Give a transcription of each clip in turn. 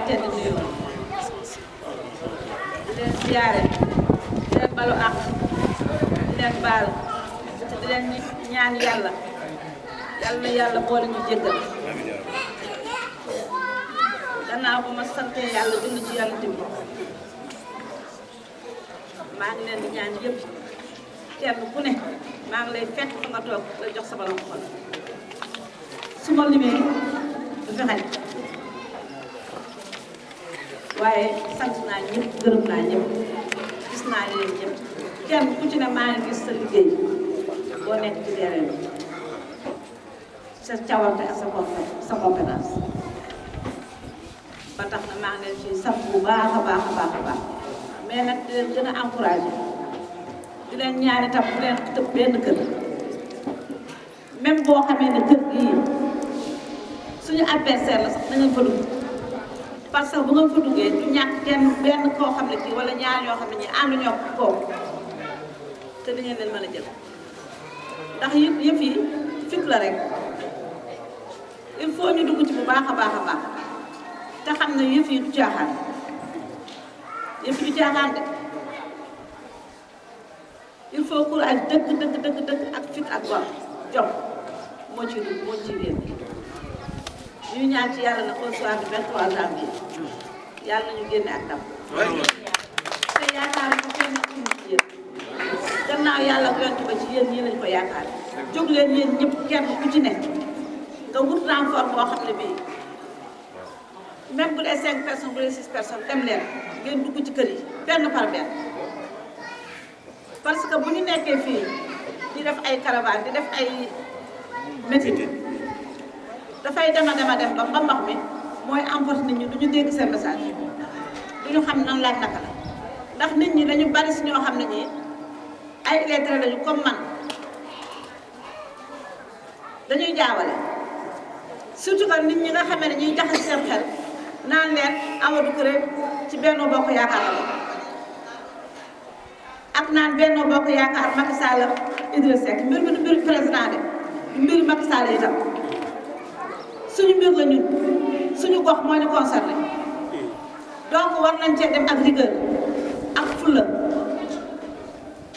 tedd nuyoo di leen ziyaare di leen balu àq di leen baal te di leen ñaan yàlla na yàlla boole ñu jéggal gannaaw ba ma sant yàlla julli ci yàlla tim maa ngi leen di ñaan yëpp kenn ku ne maa ngi lay fekk fa nga toog la jox sa balam xol su ma limee du fi xaj waaye sant naa ñëpp gërëm naa ñëpp gis naa leen ñëpp kenn ku ci ne maa ngi gis sa liggéey boo nekk ci terrain bi sa cawarte ak sa compétence ba tax na maa ngi leen ci sant bu baax a baax a baax a baax mais nag di leen gën a encouragé di leen ñaari tam bu leen tëb benn kër même boo xamee ne kër gii suñu adversaire la sax na ngeen fa dugg parce que bu ngeen fa duggee du ñàkk benn koo xam ne kii wala ñaar ñoo xam ne ñi ànduñoo kooku te di ngeen leen mën a jël ndax yëf yi fit la rek il faut ñu dugg ci bu baax a baax a baax te xam ne yëf yi du caaxaan yëf yi du caaxaan de il faut courage dëgg ak fit ak gor jom moo ciy dugg moo ciy génn ñuy ñaan ci yàlla na au soir du 23 janvier yàlla nañu génne ak ndam te yaakaar ko kenn ci yéen gannaaw yàlla yonent ba ci yéen ñii lañu ko yaakaar jóg leen yéen ñëpp kenn ku ci nekk nga wut renfort boo xam ne bii même bu dee 5 personnes bu dee 6 personnes dem leen ngeen dugg ci kër yi benn par benn parce que bu ñu nekkee fii di def ay caravane di def ay métier dafay dem ba mbax mi mooy emporte nit ñi du ñu dégg seen message du ñu xam nan laaj naka la ndax nit ñi dañu bari si ñoo xam ne ñii ay illettrés lañu comme man dañuy jaawale surtout que nit ñi nga xamee ne ñuy jaxase seen xel naan leen Amadou Touré ci Benno Bokk Yaakaar la ak naan Benno Bokk Yaakaar Macky Sall Idrissa Seck mbir mi du mbir président de du mbir Macky Sall itam suñu mbir la ñun suñu gox moo ñu concerné donc war nañ cee dem ak rigueur ak fulla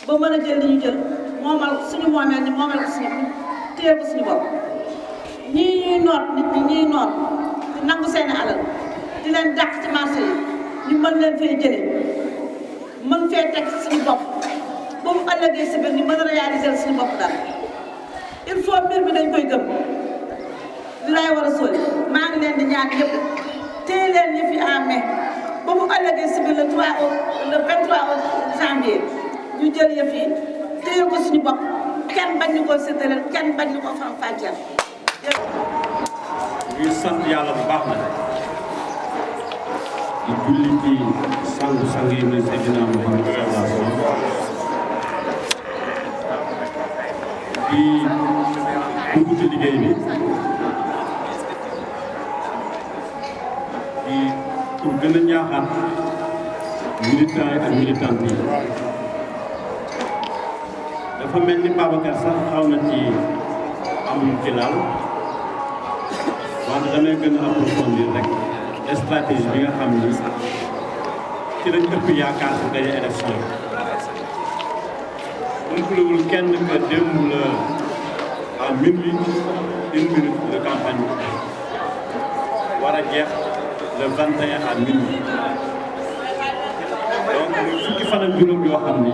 ba mën a jël li ñu jël moomal suñu moomeel ni moomal ko suñu téye ko suñu bopp ñii ñuy noot nit ñi ñuy noot di nangu seen alal di leen dàq ci marché yi ñu mën leen fee jële mën fee teg suñu bopp ba mu ëllëgee si biir ñu mën a réaliser suñu bopp dara il faut mbir mi dañ koy gëm li lay war a sóoli maa ngi leen di ñaan yëpp téye leen yëf yi en mai ba mu ëllëgee si biir le 23 janvier ñu jël yëf yi téye ko suñu bopp kenn bañ ñu koo séddale kenn bañ ñu koo faram-fàcceel. ñuy sant yàlla bu baax na di julli ci sangu-sang yi muy Seydina Muhammad sallallahu alayhi wa sallam di dugg ci liggéey bi di pour gën a ñaaxaat militants yi ak militantes yi dafa mel ni Babacar sax xaw na ci amuñ ci laal wante damay gën a approfondir rek stratégie bi nga xam ni ci lañ ëpp yaakaar su gañe élection yi umpulewul kenn que démb la à minuit 1 minute de campagne war a jeex le 21 à minuit donc fukki fan ak juróom yoo xam ni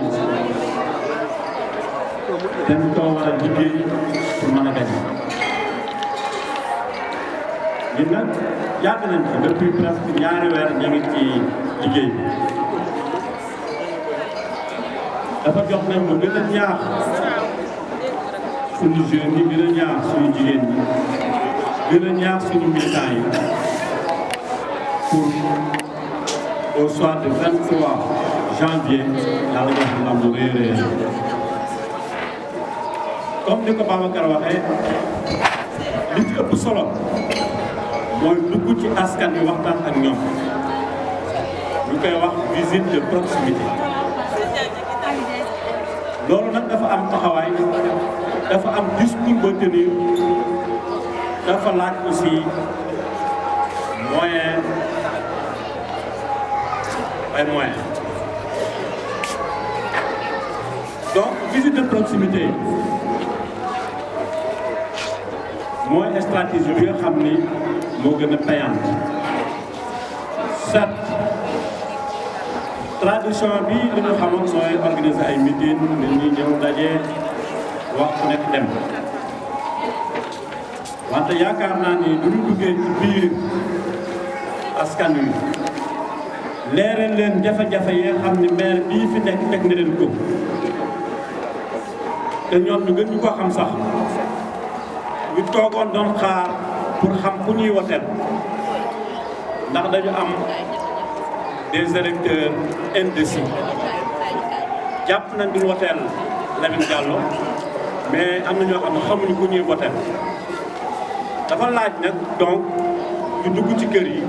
dañ koo war a liggéey pour mën a gañe ñun nag yàgg nañ ci depuis presque ñaari weer ñu ngi ci liggéey bi dafa jox nañ mu gën a ñaax suñu jeunes yi gën a ñaax suñu jigéen ñi gën a ñaax suñu militants yi pour au soir du 23 janvier yàlla jox ndam lu rëy a rëy comme ni ko Babacar waxee li ci ëpp solo mooy dugg ci askan wi waxtaan ak ñoom ñu koy wax visite de proximité loolu nag dafa am taxawaay dafa am discours ba tenir dafa laaj aussi moyen ay moyens donc visite de proximité mooy stratégie bi nga xam ni moo gën a payante certes tradition bi li ñu xamoon mooy organiser ay meeting nit ñi ñëw daje wax ku nekk dem wante yaakaar naa ni du ñu duggee ci biir askan wi leeral leen jafe-jafe yi nga xam ni maire bii fi nekk teg na leen ko te ñoom ñu gën ñu ko xam sax ñu toogoon doon xaar pour xam ku ñuy woteel ndax dañu am des électeurs indécis jàpp nañ duñu woteel Lamine Diallo mais am na ñoo xam ne xamuñu ku ñuy woteel dafa laaj nag donc ñu dugg ci kër yi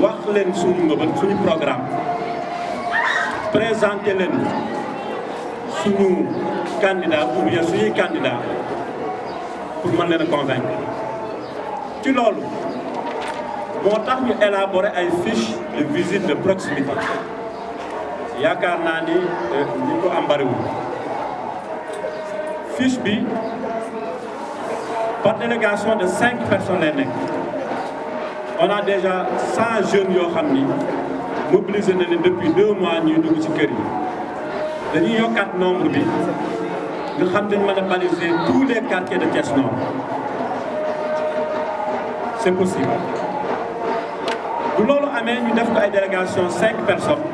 wax leen suñu mbëbët suñu programme présenter leen suñu candidat ou bien suñuy candidat pour mën leen a convaincre ci loolu moo tax ñu élaborer ay fiches de visite de proximité yaakaar naa ni ñi ko am bariwul fiche bi par délégation de 5 personnes lay nekk on a déjà 100 jeunes yoo xam ni mobilisé na leen depuis 2 mois ñuy dugg ci kër yi dañuy yokkaat nombre bi nga xam dañu mën a baliser tous les quartiers de Thiès Nord c'est possible bu loolu amee ñu def ko ay délégation 5 personnes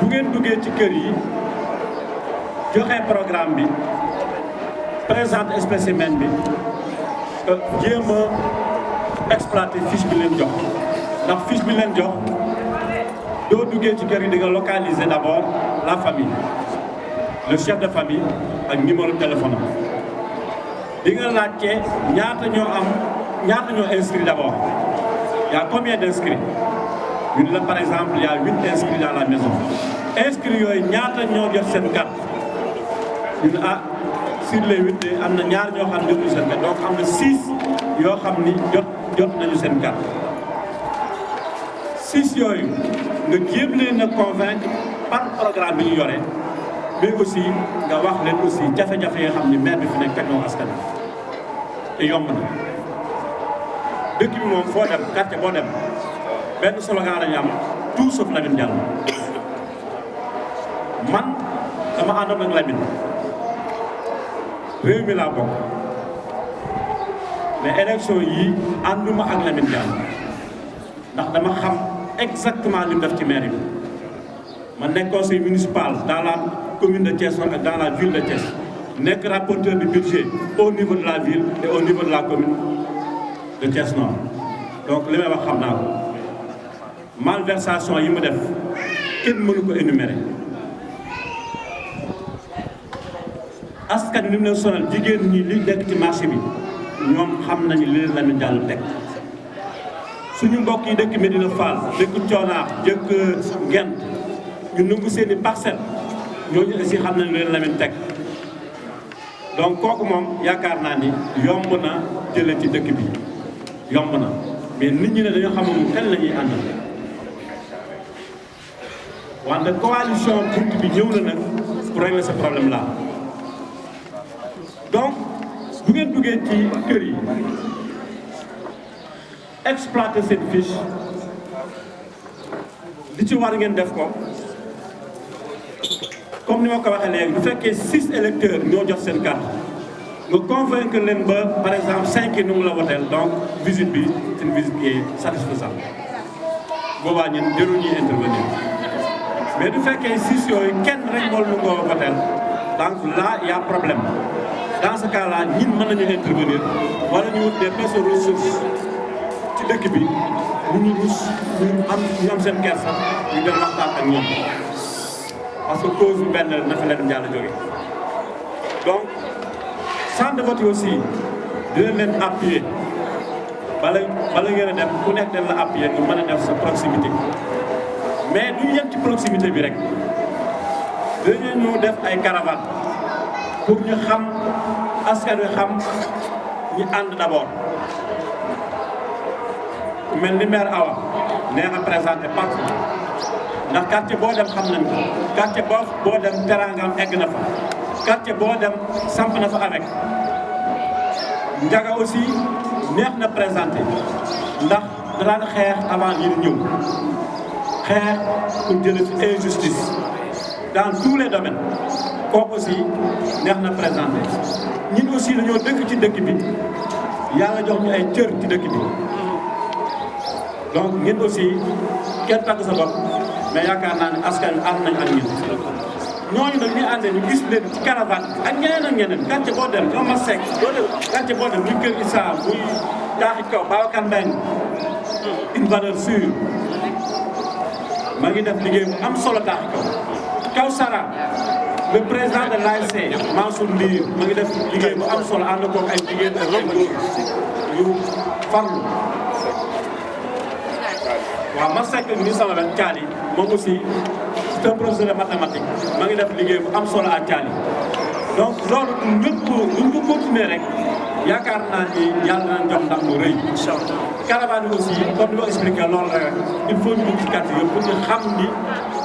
bu ngeen duggee ci kër yi joxe programme bi présente spécimen bi jéem a exploiter fiche bi leen jox ndax fiche bi leen jox doo duggee ci kër yi di nga localiser d'abord la famille le chef de famille ak numéro de téléphone am di nga laajte ñaata ñoo inscrit d'abord il y a combien d'inscrits ñu ne la par exemple il y a 8 inscrits dans la maison inscrits yooyu ñaata ñoo jot seen carte ñu ne sur les 8 am na ñaar ñoo xam ne jotuñu seen carte donc am na 6 yoo xam ni jot nañu seen carte 6 yooyu nga jéem leen a convaincre par programme bi ñu yore mais aussi nga wax leen aussi jafe-jafe yoo xam ni maire bi fi nekk teg na askan wi te yomb na dëkk bi moom foo dem quartier boo dem benn slogan la ñu am tout sauf Lamine Diallo man dama àndoon ak Lamine réew mi laa bokk mais élection yi ànduma ak Lamine Diallo ndax dama xam exactement li mu def ci mairie bi man nekk conseil municipal dans la commune de Thiès ak dans la ville de Thiès nekk rapporteur du budget au niveau de la ville et au niveau de la commune de Thiès Nord donc li may wax xam naa ko malversation yi mu def kenn mënu ko énumérer askan wi ni mu leen sonal jigéen ñi li nekk ci marché bi ñoom xam nañu li leen Lamine Diallo teg suñu mbokk yi dëkk Medina Fall dëkk Coonaax dëkk Ngent ñu nangu seeni parcelle ñooñu aussi xam nañu li leen Lamine teg donc kooku moom yaakaar naa ni yomb na jëlee ci dëkk bi yomb na mais nit ñi ne dañoo xamul kan la ñuy àndal wante coalition bunt bi ñëw na nag pour régler ce problème là donc bu ngeen duggee ci kër yi exploiter cette fiche li ci war ngeen def ko comme ni ma ko waxee léegi bu fekkee 6 électeurs ñoo jox seen carte nga convaincre leen ba par exemple 5 yi nu mu la woteel donc visite bi c'est une visite qui est satisfaisante boobaa ñun jarul ñuy intervenir mais du fekkee 6 yooyu kenn rek moo nu ngoo woteel donc là il y a problème dans ce cas là ñun mën nañu intervenir wala ñu wut des personnes ressources ci dëkk bi ñu rus ñu am seen kersa ñu dem waxtaan ak ñoom parce que cause bi benn na fa leen Diallo jóge donc centre de vote aussi dina leen appuyer bala ngeen a dem ku nekk dañ la appuyer nga mën a def sa proximité mais du yem ci proximité bi rek dinañu def ay caravane pour ñu xam askan wi xam ñu ànd d'abord mel ni maire Awa nee na présenté partout ndax quartier boo dem xam nañ ko quartier boo dem teraangam egg na fa quartier boo dem samp na fa avec Ndiaga aussi neex na présenté ndax daan xeex avant ñi di ñëw xeex pour jëlee fi injustice dans tous les domaines kooku aussi neex na présenté ñun aussi dañoo dëkk ci dëkk bi yàlla jox ñu ay cër ci dëkk bi donc ngeen aussi kenn tàgg sa bopp mais yaakaar naa ne askan wi ànd nañ ak ñun ñooñu nag ñu àndee ñu gis leen ci caravane ak ñeneen quartier boo dem ñoom ma sekk doo dem quartier boo dem muy Kër Issa muy Taaxi Kaw Babacar Mbengue une valeur sûre ma ngi def liggéey bu am solo Taaxi Kaw Sara le président de l'ASC Mansour Ndir ma ngi def liggéey bu am solo ànd koog ay jigéen ak ay góor yu farlu waaw ma sekk ni sama wet Thiali moom aussi c'est un professeur de mathématiques ma ngi def liggéey bu am solo à Thiali donc loolu ñëpp ñu ko continuer rek yaakaar naa ni yàlla nañ jox ndax mu rëy caravane bi aussi comme ni ma expliqué loolu rek il faut ñu dugg ci quartier yëpp pour ñu xam ni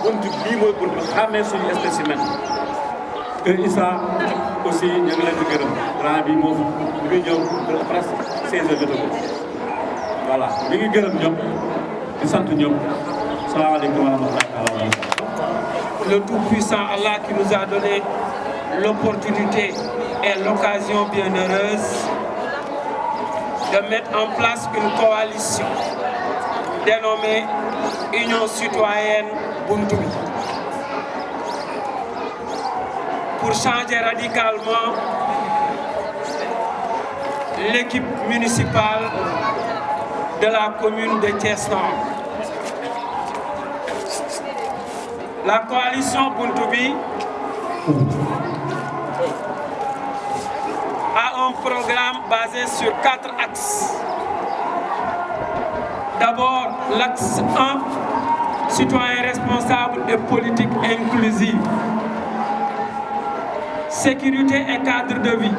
buntu bii mooy buntu xamee suñu spécimen Kër Issa aussi ñu ngi leen di gërëm rang bi moo fi ñëw presque 16 heures de temps voilà ñu ngi gërëm ñëpp di sant ñëpp salaamaaleykum wa rahmatulah. Le Tout-Puissant Allah qui nous a donné l'opportunité et l'occasion bienheureuse de mettre en place une coalition dénommée Union Citoyenne Buntu Bi pour changer radicalement l'équipe municipale de la commune de Thiès-Nord. La coalition Buntu Bi a un programme basé sur 4 axes. D'abord, l'axe 1, citoyen responsable et politique inclusive. Sécurité et cadre de vie.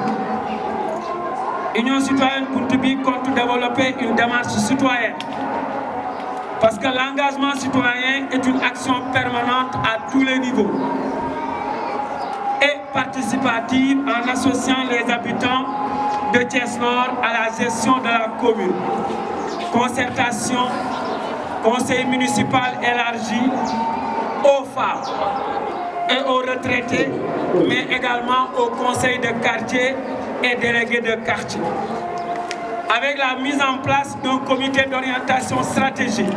Union Citoyenne Buntu Bi compte développer une démarche citoyenne. Parce que l'engagement citoyen est une action permanente à tous les niveaux et participative en associant les habitants de Thiès-Nord à la gestion de la commune. Concertation, conseil municipal élargi aux femmes et aux retraités, mais également au conseil de quartier et délégués de quartier. Avec la mise en place d'un comité d'orientation stratégique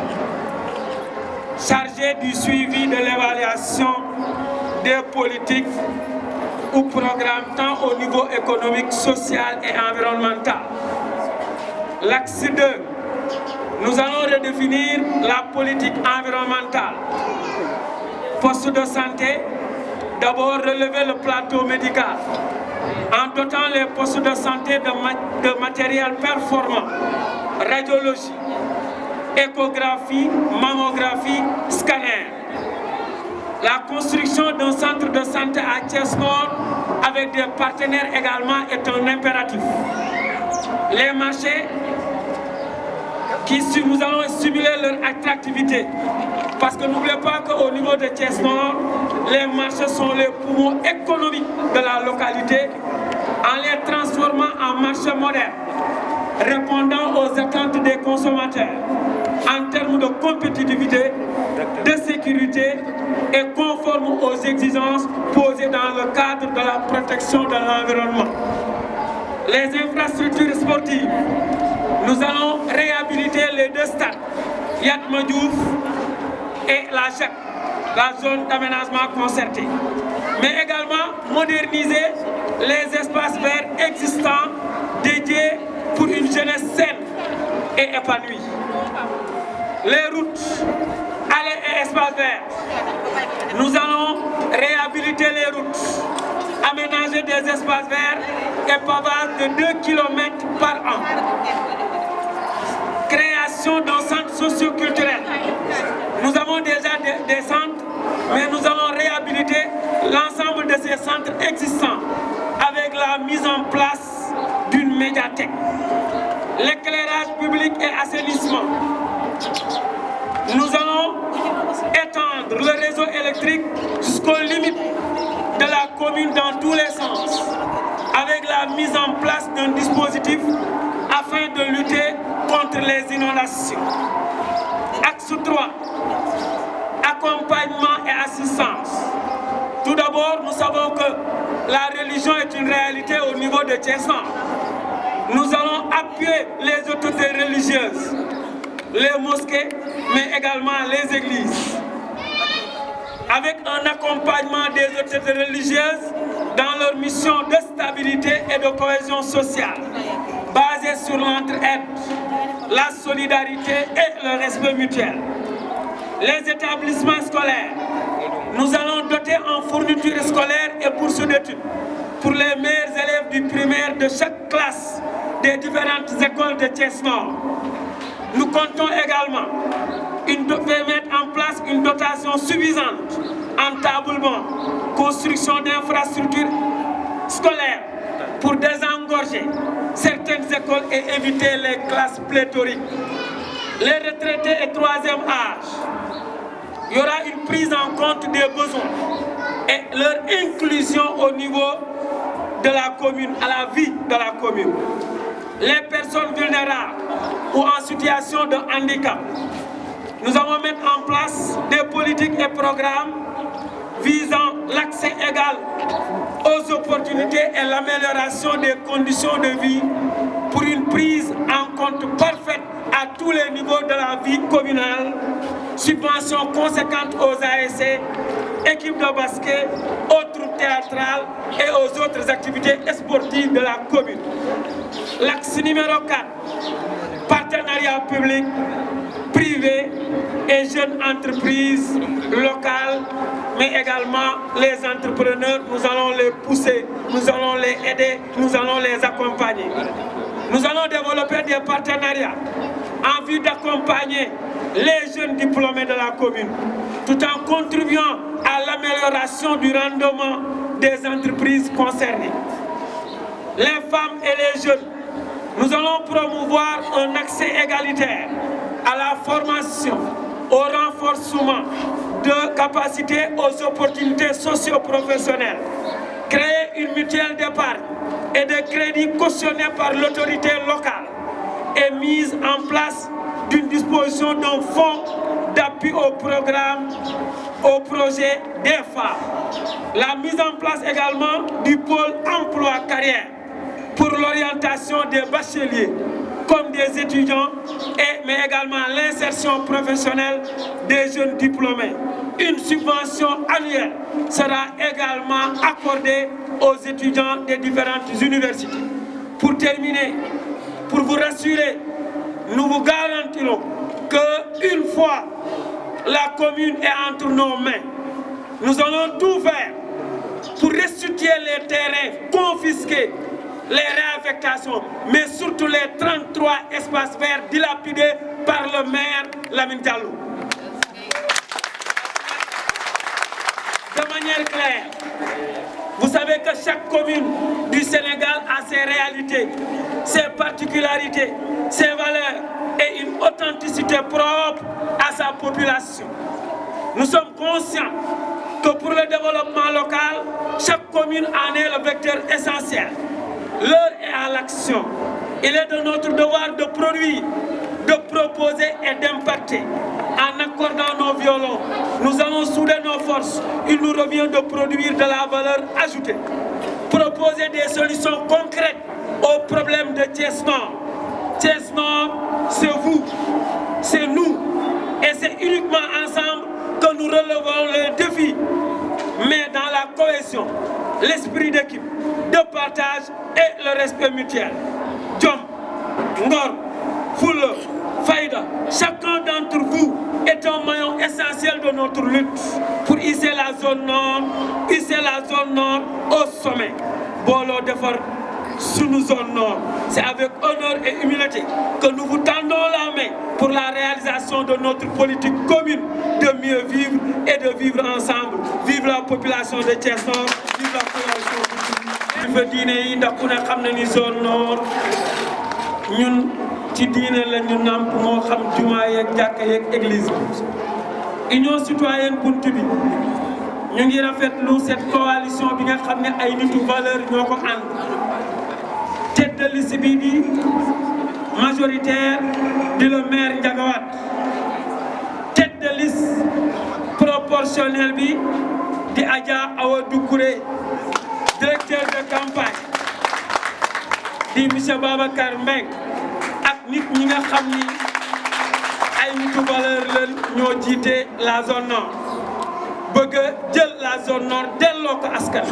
chargé du suivi de l'évaluation des politiques ou programmes tant au niveau économique, social et environnemental. L'axe 2, nous allons redéfinir la politique environnementale. Poste de santé, d'abord relever le plateau médical en dotant les postes de santé de matériel performant, radiologie, échographie, mammographie, scanner. La construction d'un centre de santé à Thiès-Nord avec des partenaires également est un impératif. Les marchés, nous allons stimuler leur attractivité. Parce que n'oubliez pas qu'au niveau de Thiès-Nord, les marchés sont les poumons économiques de la localité en les transformant en marchés modernes, répondant aux attentes des consommateurs en termes de compétitivité, de sécurité et conformes aux exigences posées dans le cadre de la protection de l'environnement. Les infrastructures sportives, nous allons réhabiliter les 2 stades, Yatma Diouf et la JAC, la zone d'aménagement concerté, mais également moderniser les espaces verts existants dédiés pour une jeunesse saine et épanouie. Les routes, allées et espaces verts, nous allons réhabiliter les routes, aménager des espaces verts et pavages de 2 km par an. Création d'un centre socio-culturel. Nous avons déjà des centres, mais nous allons réhabiliter l'ensemble de ces centres existants avec la mise en place d'une médiathèque. L'éclairage public et assainissement. Nous allons étendre le électrique jusqu'aux limites de la commune dans tous les sens, avec la mise en place d'un dispositif afin de lutter contre les inondations. Axe 3, accompagnement et assistance. Tout d'abord, nous savons que la religion est une réalité au niveau de Thiès-Nord. Nous allons appuyer les autorités religieuses, les mosquées, mais également les églises, avec un accompagnement des autorités religieuses dans leur mission de stabilité et de cohésion sociale, basée sur l'entraide, la solidarité et le respect mutuel. Les établissements scolaires, nous allons doter en fournitures scolaires et bourses d'études pour les meilleurs élèves du primaire de chaque classe des différentes écoles de Thiès-Nord. Nous comptons également mettre en place une dotation suffisante en tablement, construction d'infrastructures scolaires pour désengorger certaines écoles et éviter les classes pléthoriques. Les retraités et troisième âge, il y aura une prise en compte des besoins et leur inclusion au niveau de la commune, à la vie de la commune. Les personnes vulnérables ou en situation de handicap, nous allons mettre en place des politiques et programmes visant l'accès égal aux opportunités et l'amélioration des conditions de vie pour une prise en compte parfaite à tous les niveaux de la vie communale, subventions conséquentes aux ASC, équipes de basket, aux troupes théâtrales et aux autres activités sportives de la commune. L'axe numéro 4, partenariat public, privé et jeunes entreprises locales, mais également les entrepreneurs, nous allons les pousser, nous allons les aider, nous allons les accompagner. Nous allons développer des partenariats en vue d'accompagner les jeunes diplômés de la commune, tout en contribuant à l'amélioration du rendement des entreprises concernées. Les femmes et les jeunes, nous allons promouvoir un accès égalitaire à la formation, au renforcement de capacités, aux opportunités socio-professionnelles, créer une mutuelle d'épargne et de crédit cautionnée par l'autorité locale et mise en place d'une disposition d'un fonds d'appui au programme, au projet des femmes. La mise en place également du pôle emploi-carrière pour l'orientation des bacheliers comme des étudiants, mais également l'insertion professionnelle des jeunes diplômés. Une subvention annuelle sera également accordée aux étudiants des différentes universités. Pour terminer, pour vous rassurer, nous vous garantirons qu'une fois la commune est entre nos mains, nous allons tout faire pour restituer les terrains confisqués, les réaffectations, mais surtout les 33 espaces verts dilapidés par le maire Lamine Diallo. De manière claire, vous savez que chaque commune du Sénégal a ses réalités, ses particularités, ses valeurs et une authenticité propre à sa population. Nous sommes conscients que pour le développement local, chaque commune en est le vecteur essentiel. L'heure est à l'action. Il est de notre devoir de produire, de proposer et d'impacter. En accordant nos violons, nous allons souder nos forces. Il nous revient de produire de la valeur ajoutée. Proposer des solutions concrètes aux problèmes de Thiès-Nord. Thiès-Nord, c'est vous, c'est nous. Et c'est uniquement ensemble que nous relevons les défis, mais dans la cohésion, l'esprit d'équipe, de partage et le respect mutuel. Djom, Ngor, Foule, Faïda, chacun d'entre vous est un maillon essentiel de notre lutte pour hisser la zone nord au sommet. Bolo Defar, sous nos zones nord. C'est avec honneur et humilité que nous vous tendons la main pour la réalisation de notre politique commune de mieux vivre et de vivre ensemble. Vive la population de Thiès-Nord, vive la population de Thiès-Nord. Diine yi ndax ku ne xam na ni zone nord ñun ci diine la ñu namp moo xam jumaa yeeg jàkka yeeg église. Union citoyenne buntu bi ñu ngi rafetlu cette coalition bi nga xam ne ay nitu valeur ñoo ko ànd tête de liste bi di majoritaire di le maire Ndiaga Wade tête de liste proportionnelle bi di Adja Awa Doucouré directeur de campagne di monsieur Babacar Mbengue ak nit ñi nga xam ni ay nitu valeur la ñoo jiite la zone nord bëgg a jël la zone nord delloo ko askan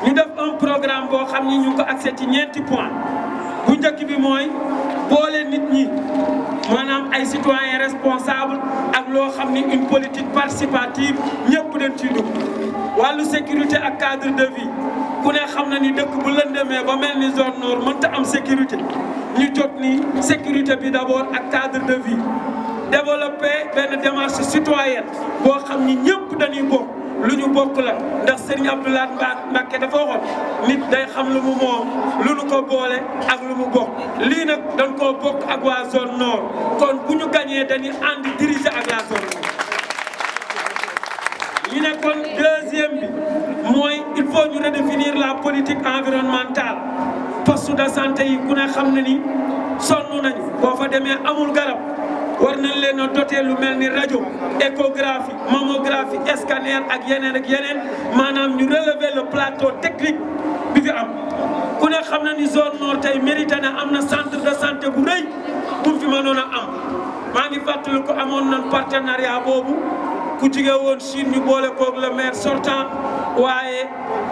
ñu def un programme boo xam ni ñu ngi ko accès ci ñeenti point bu njëkk bi mooy boole nit ñi maanaam ay citoyens responsables ak loo xam ni une politique participative ñëpp dañ ciy dugg wàllu sécurité ak cadre de vie ku ne xam na ni dëkk bu lëndëmee ba mel ni zone nord mënta am sécurité ñu jot ni sécurité bi d'abord ak cadre de vie développer benn démarche citoyenne boo xam ni ñëpp dañuy bokk lu ñu bokk la ndax Serigne Abdoulaye Mbacké dafa waxoon nit day xam lu mu moom lu ñu ko boole ak lu mu bokk lii nag dañ koo bokk ak waa zone nord kon bu ñu gañee dañuy ànd diriger ak la zone nord ñu ne kon deuxième bi mooy il faut ñu redéfinir la politique environnementale poste de santé yi ku ne xam na ni sonn nañu boo fa demee amul garab war nañ leen a doter lu mel ni rajo échographie mammographie scanner ak yeneen maanaam ñu relever le plateau technique bi fi am ku ne xam na ni zone nord tey mérité na am na centre de santé bu rëy bu fi mënoon a am maa ngi fàttali ko amoon nañ partenariat boobu ku jige woon Chine ñu boole koog le maire sortant waaye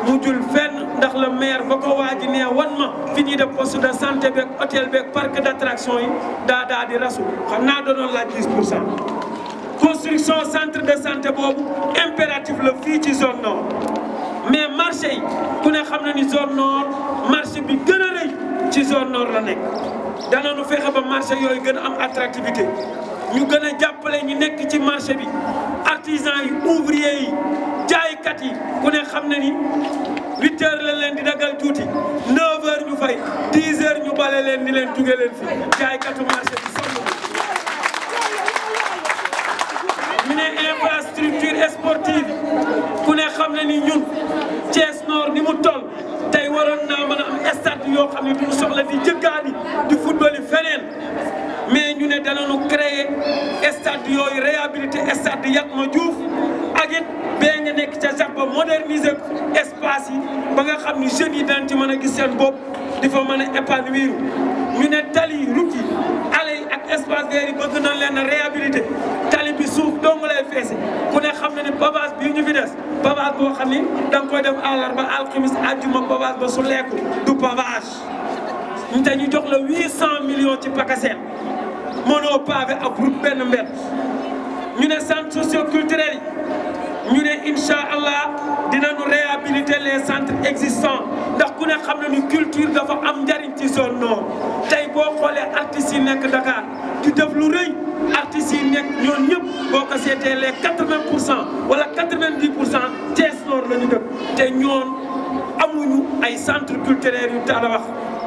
mujjul fenn ndax le maire ba ko waaji nee wan ma fi ñuy def poste de santé beeg hôtel beeg parc d'attraction yi daa di rasu xam naa doonoon laaj 10%. construction centre de santé boobu impératif la fii ci zone nord mais marché yi ku ne xam na ni zone nord marché bi gën a rëy ci zone nord la nekk danañu fexe ba marché yooyu gën a am attractivité ñu gën a jàppale ñu nekk ci marché bi artisans yi ouvriers yi jaaykat yi ku ne xam na ni 8 heures la leen di dagal tuuti 9 heures ñu fay 10 heures ñu bale leen ni leen jóge leen fi jaaykatu marché bi sonn ñu ne infrastructure sportive ku ne xam na ni ñun Thiès Nord ni mu toll tey waroon naa mën a am stade yoo xam ne duñu soxla di jëggaani di football yi feneen mais ñu ne danañu créer stade yooyu réhabiliter stade Yatma Diouf ak it bee nga nekk ca sax ba moderniser espace yi ba nga xam ni jeunes yi dañ ci mën a gis seen bopp di fa mën a épanouir ñu ne tali route yi allées yi ak espace vert yi bëgg nañ leen a réhabiliter tali bi suuf dong lay feese ku ne xam na ni pavage bii ñu fi des pavage boo xam ni da nga koy def àllarba alxamis àjjuma pavage ba su lekku du pavage ñu te ñu jox la 800 millions ci PACASEN mënoo pavé ak route benn mbedd ñu ne centre socio-culturel yi ñu ne incha allah dinañu réhabiliter les centres existants ndax ku ne xam na ni culture dafa am njariñ ci zone nord tey boo xoolee artistes yi nekk Dakar di def lu rëy artistes yi nekk ñoom ñëpp boo ko seetee les 80% wala 90% Thiès Nord la ñu dëkk te ñoon amuñu ay centres culturels yu taala wax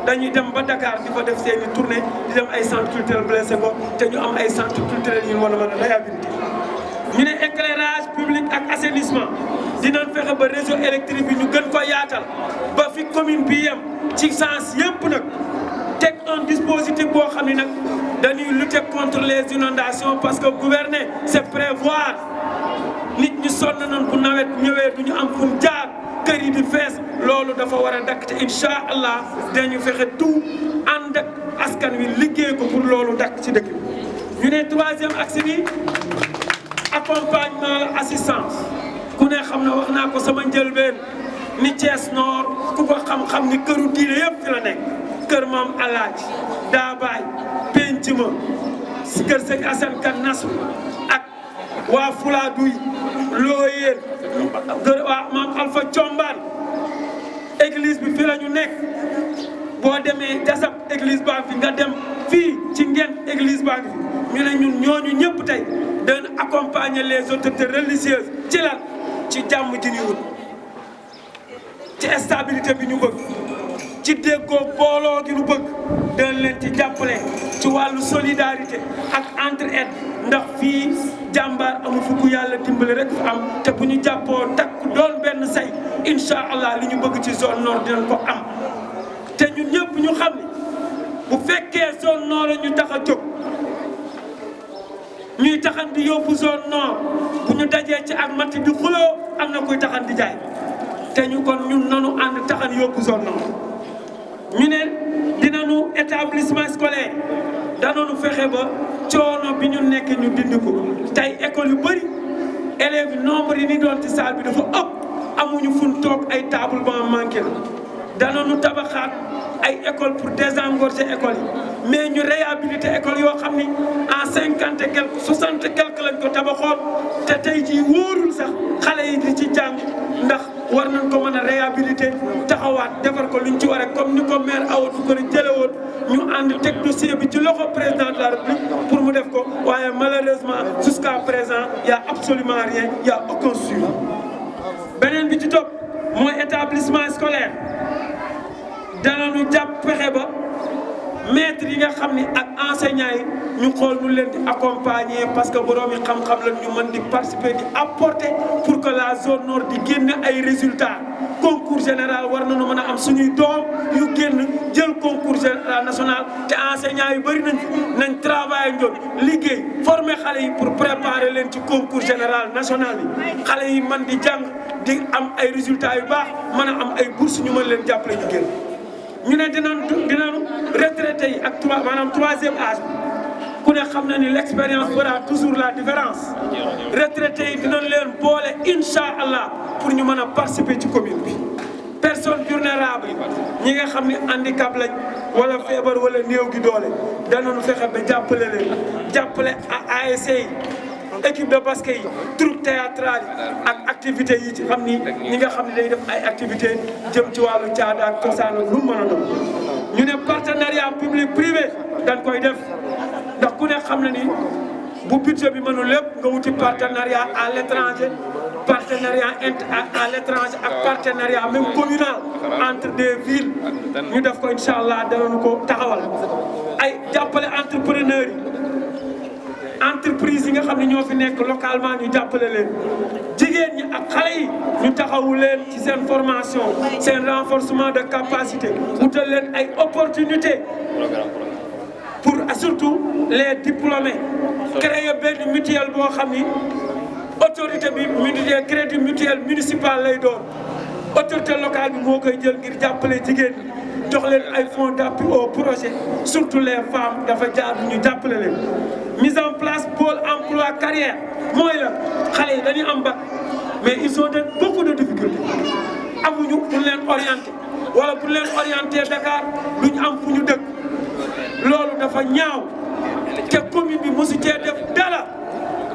dañuy dem ba Dakar di fa def seen i tournée di dem ay centre culturel blessé ko te ñu am ay centre culturel yu war a mën a réhabilité ñu ne éclairage public ak assainissement dinañ fexe ba réseau électrique bi ñu gën ko yaatal ba fi commune bi yem ci sens yëpp nag teg un dispositif boo xam ne nag dañuy lutter contre les inondations parce que gouverner c'est prévoir nit ñi sonn nañ bu nawet ñëwee du ñu am fu mu jaar kër yi di fees loolu dafa war a dakk te incha allah dañu fexe tout ànd ak askan wi liggéey ko pour loolu dakk ci dëkk bi ñu ne troisième axe bi accompagnement la assistance ku ne xam na wax naa ko sama njëlbeen ni Thiès Nord ku ko xam-xam ni këru diine yëpp fi la nekk kër maam Alaaji Daabaay penc ma si kër sëñ Assane Kan Nasu ak waa Fulaaduy Looyeen kër waa maam Alpha Combaan église bi fi la ñu nekk boo demee Jasab église baa fi nga dem fii ci Ngent église baa ngi fi ñu ne ñun ñooñu ñëpp tey dañ accompagner les autorités religieuses ci lan ci jàmm ji ñu wut ci stabilité bi ñu bëgg ci déggoo booloo gi lu bëgg dañ leen ci jàppale ci wàllu solidarité ak entraide ndax fii jàmbaar amu fi ku yàlla dimbali rek fa am te bu ñu jàppoo takk doon benn say incha allah li ñu bëgg ci zone nord dinañ ko am te ñun ñëpp ñu xam ne bu fekkee zone nord la ñu tax a jóg ñuy taxan di yóbbu zone nord bu ñu dajee ci ak matti di xuloo am na kuy taxan di jaay te ñu kon ñun nanu ànd taxan yóbbu zone nord ñu ne dinañu établissement scolaire danoonu fexe ba coono bi ñu nekk ñu dindi ko tey école yu bëri élèves yi nombre yi ni doon ci salle bi dafa ëpp amuñu fun toog ay table banc manqué la danoonu tabaxaat ay école pour désengorger école yi mais ñu réhabiliter école yoo xam ni en 50 et quelque 60 et quelque lañ ko tabaxoon te tey jii wóorul sax xale yi di ci jàng ndax war nañ ko mën a réhabiliter taxawaat defar ko luñ ci war a comme ni ko maire Awa Tounkara jële woon ñu ànd teg dossier bi ci loxo président de la République pour mu def ko waaye malheureusement jusqu'à présent y a absolument rien y a aucun suivi. beneen bi ci topp mooy établissement scolaire danañu jàpp fexe ba maîtres yi nga xam ni ak enseignants yi ñu xool nu leen di accompagner parce que borom yi xam-xam la ñu mën di participer di apporter pour que la zone nord di génn ay résultats concours général war nañu mën a am suñuy doom yu génn jël concours général national te enseignants yu bëri nañ travail ñoom liggéey former xale yi pour préparer leen ci concours général national yi xale yi mën di jàng di am ay résultats yu baax mën a am ay bourses ñu mën leen jàppale ñu génn. ñu ne dinañu retraité yi ak maanaam troisième âge ku ne xam na ni l'expérience fera toujours la différence retraité yi dinañ leen boole incha allah pour ñu mën a participer ci commune bi. personnes vulnérables ñi nga xam ni handicap lañ wala feebar wala néew gi doole danañu fexe ba jàppale leen jàppale ASC yi équipe de basket yi troupe théâtrale yi ak activités yi ci xam ni ñi nga xam ne day def ay activités jëm ci wàllu caada ak cosaan lu mu mën a doon. ñu ne partenariat public privé dañ koy def ndax ku ne xam na ni bu budget bi mënul lépp nga wuti partenariat à l'étranger partenariat à l'étranger ak partenariat même communal entre des villes ñu def ko incha allah danañu ko taxawal ay jàppale entrepreneurs yi. entreprise yi nga xam ne ñoo fi nekk localement ñu jàppale leen jigéen ñi ak xale yi ñu taxawu leen ci seen formation seen renforcement de capacité wutal leen ay opportunités pour surtout les diplômés créer benn mutuelle boo xam ni autorité bi crédit mutuel municipal lay doon autorité locale bi moo koy jël ngir jàppale jigéen ñi jox leen ay fonds d'appui au projet surtout les femmes dafa jaar ñu jàppale leen. mise en place pôle emploi carrière mooy la xale yi dañuy am bac mais ils ont beaucoup de difficultés amuñu pour leen orienter wala pour leen orienter Dakar duñu am fu ñu dëkk loolu dafa ñaaw te commune bi mosu cee def dara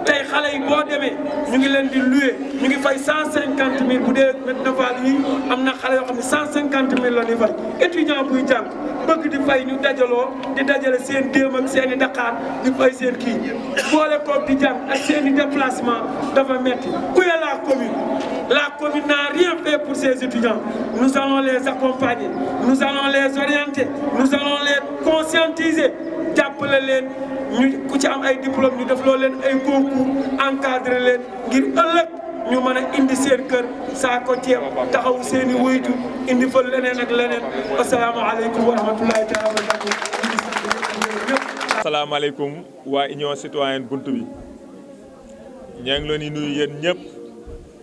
tey xale yi boo demee ñu ngi leen di louer ñu ngi fay 150 000 bu dee Médina Fall yi am na xale yoo xam ne 150 000 la ñuy fay étudiant buy jàng bëgg di fay ñu dajaloo di dajale seen déem ak seen i Dakar di fay seen kii boole koog di jàng ak seen i déplacement dafa metti où est la commune n'a rien fait pour ces étudiants nous allons les accompagner nous allons les orienter nous allons les conscientiser jàppale leen ñu ku ci am ay diplôme ñu def loo leen ay concours encadré leen ngir ëllëg ñu mën a indi seen kër saako ceeb taxawu seen i wéytu indi fa leneen ak leneen asalaamaaleykum wa rahmatulahi taala wa barakatuh. asalaamaaleykum waa Union Citoyenne Buntu bi ñaa ngi leen di nuyu yéen ñëpp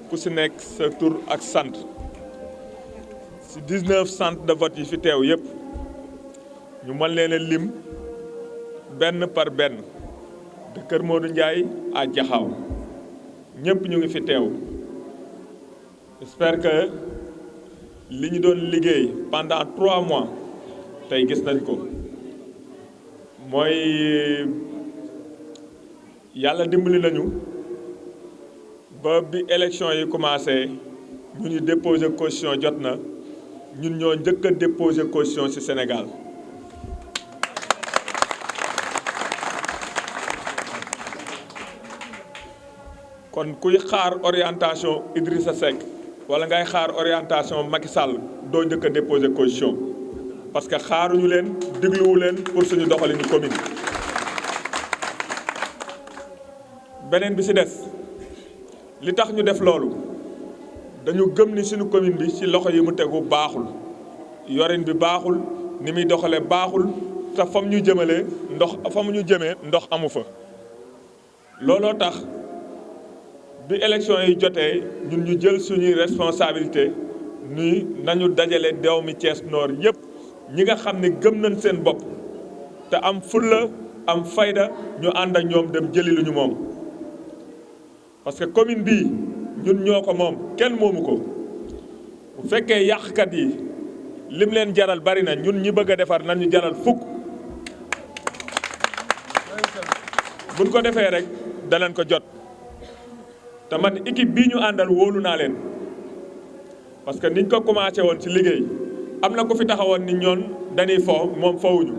ku si nekk sa tur ak sant si 19 centres de vote yi fi teew yëpp ñu mën leen a lim benn par benn de Kër Modou Ndiaye à Diakhao ñëpp ñu ngi fi teew j'espère que li ñu doon liggéey pendant 3 mois tey gis nañ ko mooy yàlla dimbali nañu ba bi élection yi commencé ñu ñu déposer caution jot na ñun ñoo njëkk a déposer caution ci Sénégal kon kuy xaar orientation Idrissa Seck wala ngay xaar orientation Macky Sall doo njëkk a déposer caution parce que xaaruñu leen dégluwu leen pour suñu doxalinu commune. beneen bi ci des li tax ñu def loolu dañu gëm ni suñu commune bi ci loxo yi mu tegu baaxul yorin bi baaxul ni muy doxale baaxul te fam ñu jëmale fam ñu jëmee ndox amu fa. looloo tax bi élection yi jotee ñun ñu jël suñuy responsabilité ni nañu dajale doomi Thiès Nord yépp ñi nga xam ne gëm nañ seen bopp te am fulla am fayda ñu ànd ak ñoom dem jëli lu ñu moom. parce que commune bii ñun ñoo ko moom kenn moomu ko bu fekkee yàqkat yi lim leen jaral bari na ñun ñi bëgg a defar nañu jaral fukk buñ ko defee rek danañ ko jot te man équipe bii ñu àndal wóolu naa leen parce que niñ ko commencé woon ci liggéey am na ku fi taxawoon ni ñoon dañuy fo moom fowuñu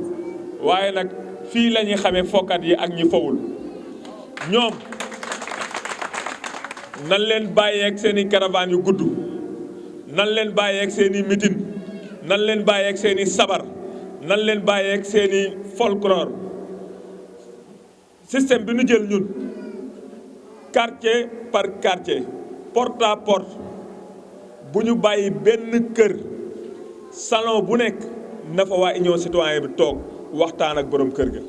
waaye nag fii la ñuy xamee fokkat yi ak ñi fowul ñoom nan leen bàyyeeg seen i caravane yu gudd nan leen bàyyeeg seen i meeting nan leen bàyyeeg seen i sabar nan leen bàyyeeg seen i folklore système bi ñu jël ñun quartier par quartier porte à porte bu ñu bàyyi benn kër salon bu nekk na fa waa union citoyen bi toog waxtaan ak borom kër ga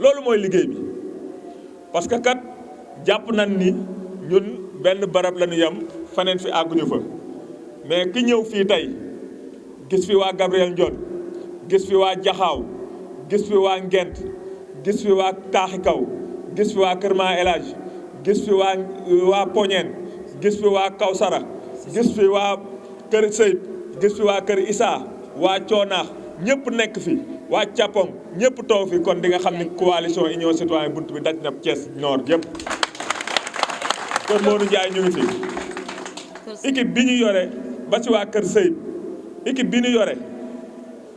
loolu mooy liggéey bi parce que kat jàpp nañ ni ñun benn barab la ñu yem faneen fi àgguñu fa mais ki ñëw fii tey gis fi waa Gabriel Ndione gis fi waa Jaxaaw gis fi waa Ngent gis fi waa Taaxi Kaw gis fi waa Kër Ma El Hadj gis fi waa Poñeen gis fi waa Kawsara gis fi waa Kër Seyb gis fi waa Kër Issa waa Coonaax ñëpp nekk fi waa Capong ñëpp toog fi kon di nga xam ni coalition union citoyen bunt bi daj na Thiès Nord yëpp. Kër Modou Ndiaye ñu ngi fi équipe bi ñu yore ba ci waa Kër Seyb équipe bi ñu yore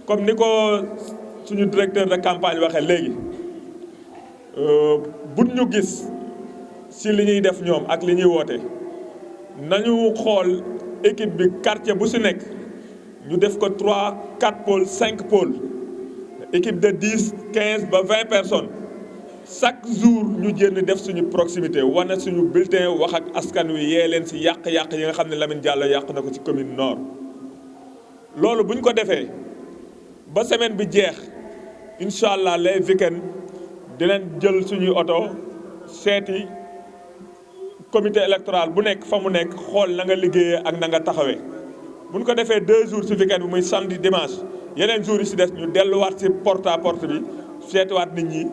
comme ni ko suñu directeur de campagne waxee léegi buñ ñu gis si li ñuy def ñoom ak li ñuy woote nañu xool équipe bi quartier bu si nekk ñu def ko 3 4 pôles 5 pôles équipe de 10 15 ba 20 personnes chaque jour ñu jénn def suñu proximité wane suñu bulletin wax ak askan wi yee leen si yàq-yàq yi nga xam ne Lamine Diallo yàq na ko ci commune Nord. loolu bu ñu ko defee ba semaine bi jeex incha allah les week-end dinañ jël suñuy oto seeti comité électoral bu nekk fa mu nekk xool na nga liggéeyee ak na nga taxawee. bu ñu ko defee 2 jours ci week-end bi muy samedi dimanche yeneen jours yi si des ñu delluwaat ci porte à porte bi seetiwaat nit ñi.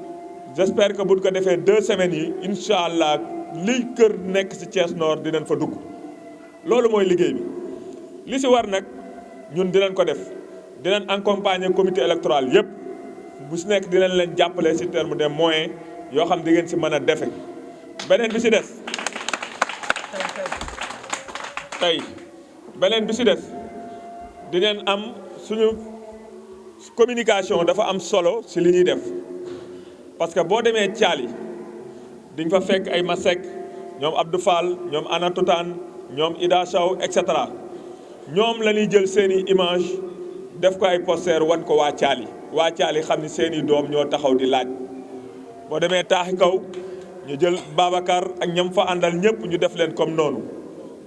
j'espère que bu ñu ko defee 2 semaines yi incha allah liy kër nekk ci Thiès Nord dinañ fa dugg loolu mooy liggéey bi li ci war nag ñun dinañ ko def dinañ accompagner comité électoral yépp bu ci nekk dinañ leen jàppale ci terme des moyens yoo xam di ngeen ci mën a defe beneen bi ci des dinañ am suñu communication dafa am solo ci li ñuy def. parce que boo demee Thiali di nga fa fekk ay Masek ñoom Abdou Fall ñoom Anatoutane ñoom Ida Sow et cetera ñoom la ñuy jël seeni image def ko ay poster wan ko waa Thiali xam ni seeni doom ñoo taxaw di laaj. boo demee Taaxi Kaw ñu jël Babacar ak ñam fa àndal ñëpp ñu def leen comme noonu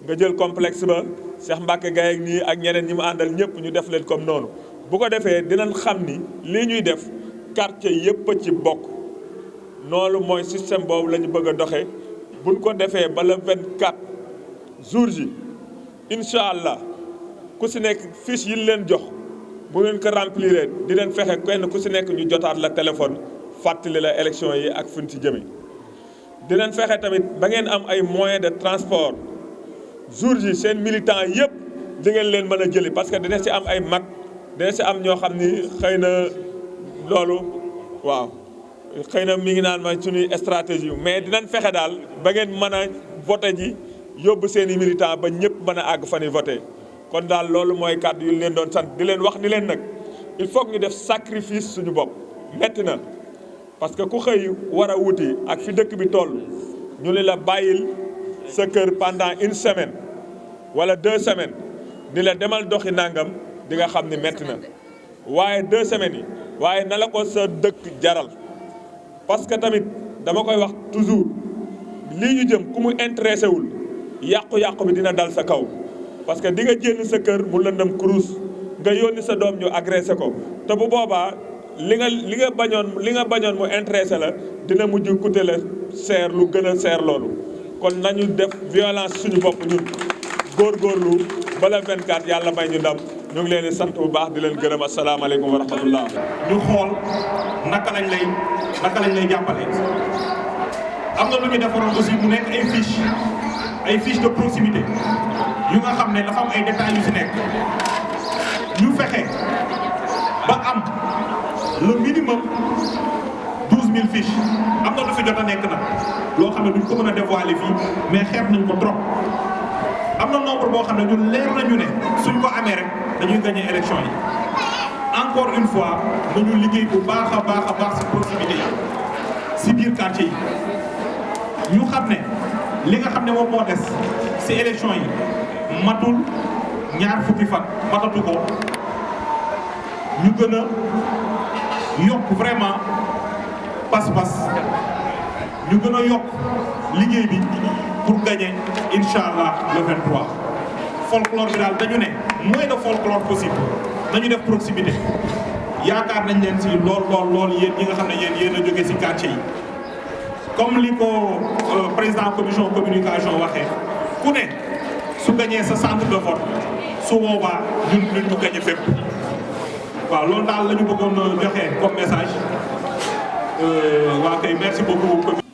nga jël complexe ba Cheikh Mbacke Gaye ak nii ak ñeneen ñi mu àndal ñëpp ñu def leen comme noonu bu ko defee dinañ xam ni lii ñuy def quartier yëpp a ci bokk. noonu mooy système boobu la ñu bëgg a doxee buñ ko defee ba le 24 jours yi incha allah ku si nekk fiche yi leen jox bu ngeen ko remplir di leen fexe kenn ku si nekk ñu jotaat la téléphone fàttali la élection yi ak fuñ ci jëmee. di leen fexe tamit ba ngeen am ay moyens de transport jours yi seen militants yëpp di ngeen leen mën a jëli parce que dina si am ay mag dina si am ñoo xam ni xëy na loolu waaw. xëy na mi ngi naan ma suñuy stratégie mais dinañ fexe daal ba ngeen mën a voté ji yóbbu seen i militants ba ñëpp mën a àgg fa ni voté kon daal loolu mooy kàddu yu leen doon sant di leen wax ni leen nag il faut que ñu def sacrifice suñu bopp metti na parce que ku xëy war a wuti ak fi dëkk bi toll ñu ne la bàyyil sa kër pendant 1 semaine wala 2 semaines ni la demal doxi nangam di nga xam ni metti na waaye 2 semaines yi waaye na la ko sa dëkk jaral parce que tamit dama koy wax toujours lii ñu jëm ku mu intéressé wul yàqu-yàqu bi dina dal sa kaw parce que di nga jénn sa kër mu lëndëm kurus nga yónni sa doom ñu agressé ko te bu boobaa li nga bañoon mu intéressé la dina mujj coûter la seer lu gën a seer loolu kon nañu def violence suñu bopp ñun góorgóorlu bala 24 yàlla may ñu ndam ñu ngi leen di sant bu baax di leen gërëm asalaamaaleykum wa rahmatullah. ñu xool naka lañ lay jàppale am na lu ñu defaroon aussi mu nekk ay fiche de proximité yu nga xam ne dafa am ay détails yu si nekk ñu fexe ba am le minimum 12000 fiches am na lu fi jot a nekk nag loo xam ne duñ ko mën a dévoiler fii mais xeeb nañ ko trop am na nombre boo xam ne ñun leer nañu ne suñ ko amee rek dañuy gagné élection yi encore une fois nañu liggéey bu baax a baax si proximité yi si biir quartier yi ñu xam ne li nga xam ne moom moo des si élection yi matul ñaar fukki fan matatu ko ñu gën a yokk vraiment pas-pas ñu gën a yokk liggéey bi pour gagner incha allah le 23. folklore bi daal dañu ne moins de folklore possible nañu def proximité yaakaar nañ leen si lool yéen ñi nga xam ne yéen a jógee si quartier yi. comme li ko président commission communication waxee ku ne su gagné sa centre de vote su boobaa ñun ñu gagné fépp. waaw loolu daal la ñu bëggoon joxe comme message waa kay merci beaucoup.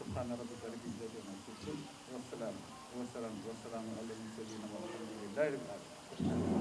سبحان ربك رب العزة عما يصفون والسلام على المرسلين والحمد لله رب العالمين